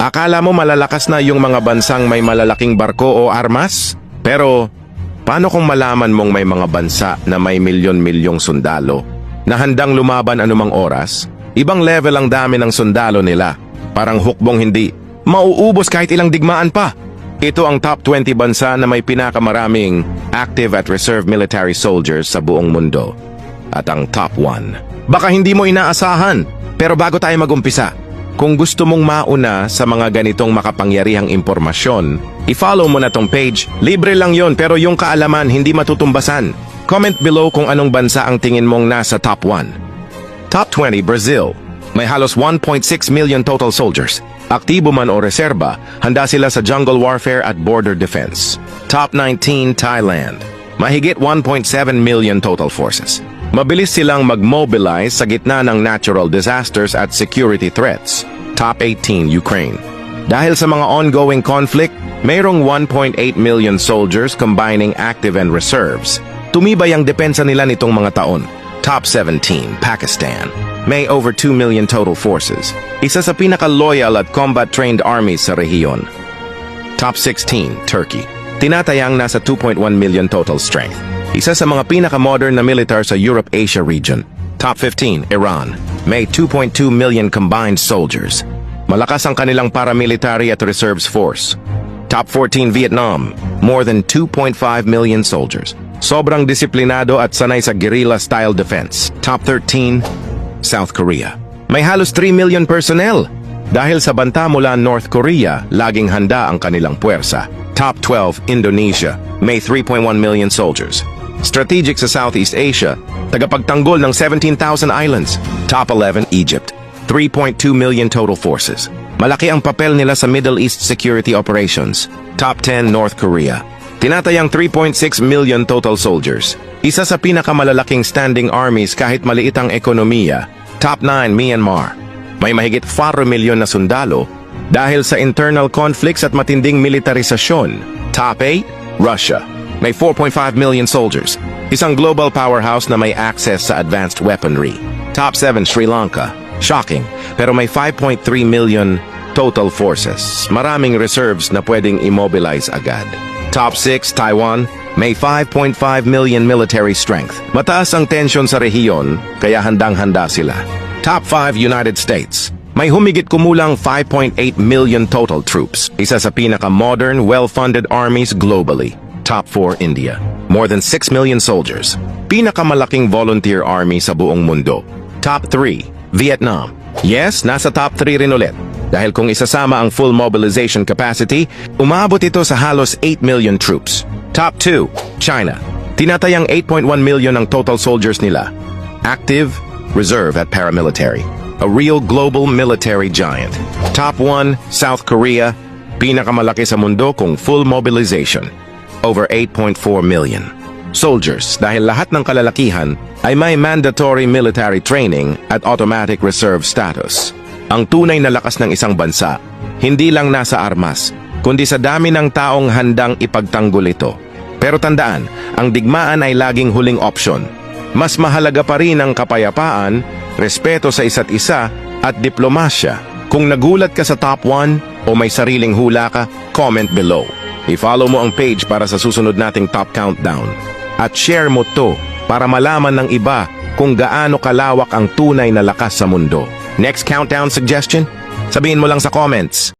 Akala mo malalakas na yung mga bansang may malalaking barko o armas? Pero, paano kung malaman mong may mga bansa na may milyon-milyong sundalo na handang lumaban anumang oras? Ibang level ang dami ng sundalo nila. Parang hukbong hindi mauubos kahit ilang digmaan pa. Ito ang top 20 bansa na may pinakamaraming active at reserve military soldiers sa buong mundo. At ang top 1. Baka hindi mo inaasahan, pero bago tayo mag-umpisa, kung gusto mong mauna sa mga ganitong makapangyarihang impormasyon, i-follow mo na tong page. Libre lang yon pero yung kaalaman hindi matutumbasan. Comment below kung anong bansa ang tingin mong nasa top 1. Top 20 Brazil. May halos 1.6 million total soldiers. Aktibo man o reserba, handa sila sa jungle warfare at border defense. Top 19 Thailand. Mahigit 1.7 million total forces. Mabilis silang mag-mobilize sa gitna ng natural disasters at security threats. Top 18 Ukraine. Dahil sa mga ongoing conflict, mayroong 1.8 million soldiers combining active and reserves. Tumibay ang depensa nila nitong mga taon. Top 17 Pakistan. May over 2 million total forces. Isa sa pinaka-loyal at combat-trained armies sa rehiyon. Top 16 Turkey. Tinatayang nasa 2.1 million total strength. Isa sa mga pinaka-modern na militar sa Europe-Asia region. Top 15, Iran. May 2.2 million combined soldiers. Malakas ang kanilang paramilitary at reserves force. Top 14, Vietnam. More than 2.5 million soldiers. Sobrang disiplinado at sanay sa guerrilla-style defense. Top 13, South Korea. May halos 3 million personnel. Dahil sa banta mula North Korea, laging handa ang kanilang puwersa. Top 12, Indonesia. May 3.1 million soldiers. Strategic sa Southeast Asia, tagapagtanggol ng 17,000 islands. Top 11, Egypt. 3.2 million total forces. Malaki ang papel nila sa Middle East security operations. Top 10, North Korea. Tinatayang 3.6 million total soldiers. Isa sa pinakamalalaking standing armies kahit maliit ang ekonomiya. Top 9, Myanmar. May mahigit 4 milyon na sundalo dahil sa internal conflicts at matinding militarisasyon. Top 8, Russia. May 4.5 million soldiers. Isang global powerhouse na may access sa advanced weaponry. Top 7, Sri Lanka. Shocking, pero may 5.3 million total forces. Maraming reserves na pwedeng immobilize agad. Top 6, Taiwan. May 5.5 million military strength. Mataas ang tensyon sa rehiyon, kaya handang-handa sila. Top 5, United States. May humigit kumulang 5.8 million total troops. Isa sa pinaka-modern, well-funded armies globally. Top 4, India. More than 6 million soldiers. Pinakamalaking volunteer army sa buong mundo. Top 3, Vietnam. Yes, nasa top 3 rin ulit. Dahil kung isasama ang full mobilization capacity, umabot ito sa halos 8 million troops. Top 2, China. Tinatayang 8.1 million ang total soldiers nila. Active, reserve at paramilitary. A real global military giant. Top 1, South Korea. Pinakamalaki sa mundo kung full mobilization. Over 8.4 million soldiers dahil lahat ng kalalakihan ay may mandatory military training at automatic reserve status. Ang tunay na lakas ng isang bansa, hindi lang nasa armas, kundi sa dami ng taong handang ipagtanggol ito. Pero tandaan, ang digmaan ay laging huling option. Mas mahalaga pa rin ang kapayapaan, respeto sa isa't isa, at diplomasya. Kung nagulat ka sa top 1 o may sariling hula ka, comment below. I-follow mo ang page para sa susunod nating top countdown. At share mo to para malaman ng iba kung gaano kalawak ang tunay na lakas sa mundo. Next countdown suggestion? Sabihin mo lang sa comments.